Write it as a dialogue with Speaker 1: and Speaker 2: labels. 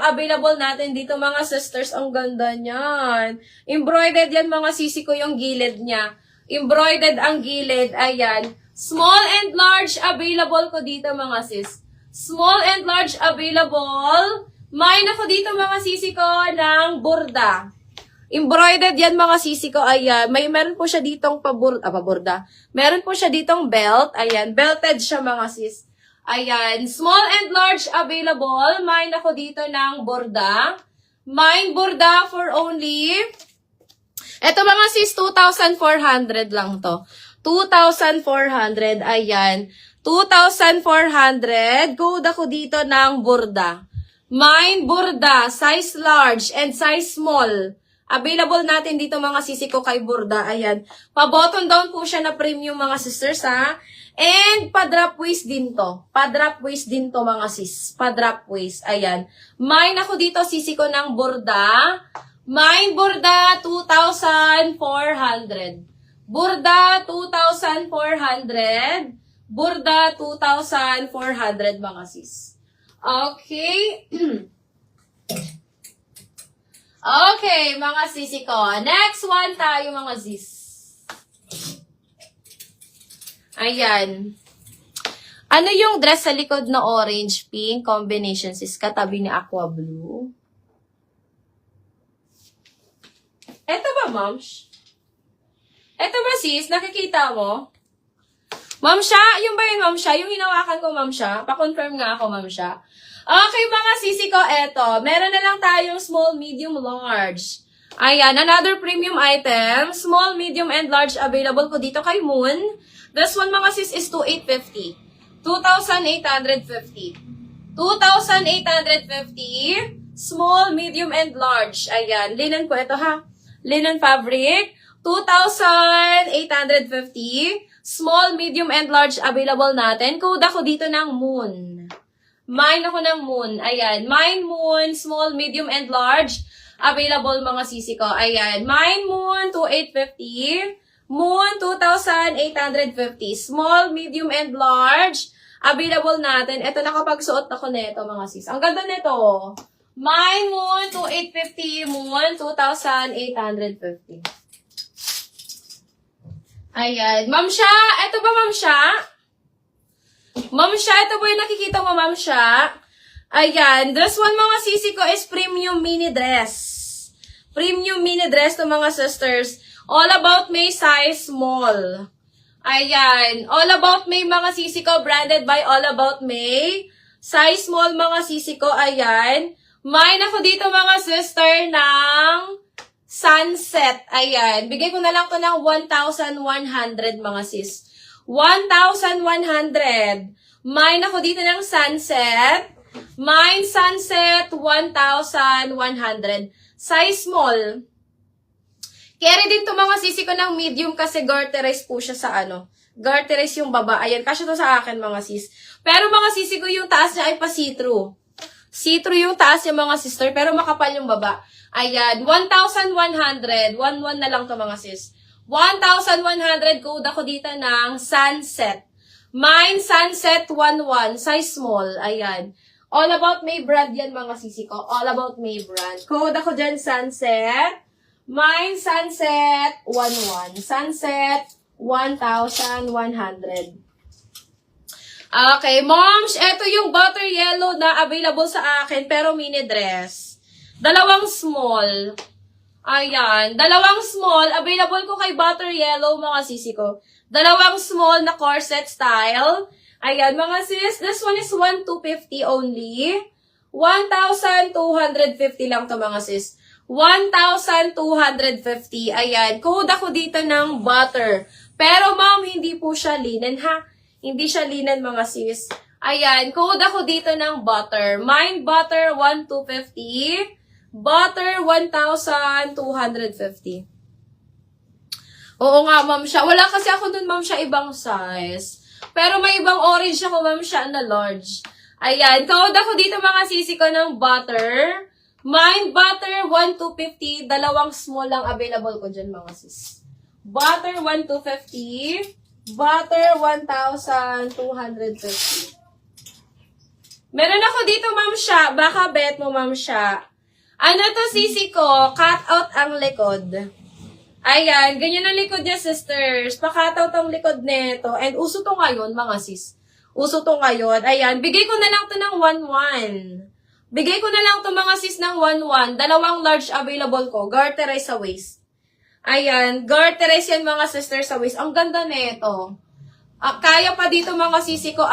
Speaker 1: available natin dito mga sisters. Ang ganda niyan. Embroidered yan mga sisi ko yung gilid niya. Embroidered ang gilid. Ayan. Small and large available ko dito mga sis. Small and large available. May na ko dito mga sisi ko ng burda. Embroidered yan mga sisi ko. Ayan. Meron po siya ditong paburda. Meron po siya ditong belt. Ayan. Belted siya mga sis. Ayan. Small and large available. May na ko dito ng burda. May burda for only. Ito mga sis, 2,400 lang to. 2,400. Ayan. 2,400. Code ako dito ng burda. May burda. Size large and size small. Available natin dito mga sisi ko kay burda. Ayan. Pa-button down po siya na premium mga sisters ha. And pa-drop waist din to. Pa-drop waist din to mga sis. Pa-drop waist. Ayan. May ako dito sisi ko ng burda. May burda 2,400. Burda 2,400. Burda 2,400 mga sis. Okay. Okay, mga sisi ko. Next one tayo, mga sis. Ayan. Ano yung dress sa likod na orange, pink combination, sis? Katabi ni aqua blue. Eto ba, mams? Eto ba, sis? Nakikita mo? Ma'am siya? Yung ba yun, ma'am siya? Yung hinawakan ko, ma'am siya? Pa-confirm nga ako, ma'am siya. Okay, mga sisi ko, eto. Meron na lang tayong small, medium, large. Ayan, another premium item. Small, medium, and large available ko dito kay Moon. This one, mga sis, is 2,850. 2,850. 2,850. Small, medium, and large. Ayan, linen po ito ha. Linen fabric. 2,850. Small, medium, and large available natin. Code ako dito ng Moon. Mine ako ng Moon. Ayan. Mine Moon, small, medium, and large. Available mga sisi ko. Ayan. Mine Moon, 2,850. Moon, 2,850. Small, medium, and large. Available natin. Ito, nakapagsuot ako nito mga sis. Ang ganda nito. Mine Moon, 2,850. Moon, 2,850. Ayan. Ma'am siya. Ito ba ma'am siya? Ma'am siya, ito po yung nakikita mo, ma'am siya. Ayan, this one mga sisi ko is premium mini dress. Premium mini dress to mga sisters. All about May size small. Ayan, All About May mga sisi ko, branded by All About May. Size small mga sisi ko, ayan. May na ko dito mga sister ng sunset. Ayan, bigay ko na lang to ng 1,100 mga sis. 1,100. Mine ako dito ng sunset. Mine sunset, 1,100. Size small. Carry din to mga sisi ko ng medium kasi garterized po siya sa ano. Garterized yung baba. Ayan, kasya to sa akin mga sis. Pero mga sisi ko yung taas niya ay pa see-through. See-through yung taas niya mga sister, pero makapal yung baba. Ayan, 1,100. 1,1 na lang to mga sis. 1,100 code ako dito ng sunset. Mine sunset 11, size small. Ayan. All About May brand yan mga sisi ko. All About May brand. Code ako dyan sunset. Mine sunset 11. Sunset 1,100. Okay, moms, eto yung butter yellow na available sa akin pero mini dress. Dalawang small. Ayan, dalawang small, available ko kay butter yellow mga sisi ko. Dalawang small na corset style. Ayan, mga sis, this one is 1,250 only. 1,250 lang to mga sis. 1,250. Ayan, code ako dito ng butter. Pero ma'am, hindi po siya linen ha. Hindi siya linen mga sis. Ayan, code ako dito ng butter. Mine butter 1,250. Butter, 1,250. Oo nga, ma'am siya. Wala kasi ako dun, ma'am siya, ibang size. Pero may ibang orange ako, ma'am siya, na large. Ayan. Code ako dito, mga sisi ko ng butter. Mine butter, 1,250. Dalawang small lang available ko dyan, mga sis. Butter, 1,250. Butter, 1,250. Meron ako dito, Ma'am Sha. Baka bet mo, Ma'am Sha. Ano to, sisi ko? Cut out ang likod. Ayan, ganyan ang likod niya, sisters. Pa-cut out ang likod nito. And uso to ngayon, mga sis. Uso to ngayon. Ayan, bigay ko na lang to ng 1-1. Bigay ko na lang to mga sis ng 1-1. Dalawang large available ko. Garterize sa waist. Ayan, garterize yan mga sisters sa waist. Ang ganda nito. Kaya pa dito mga sisi ko.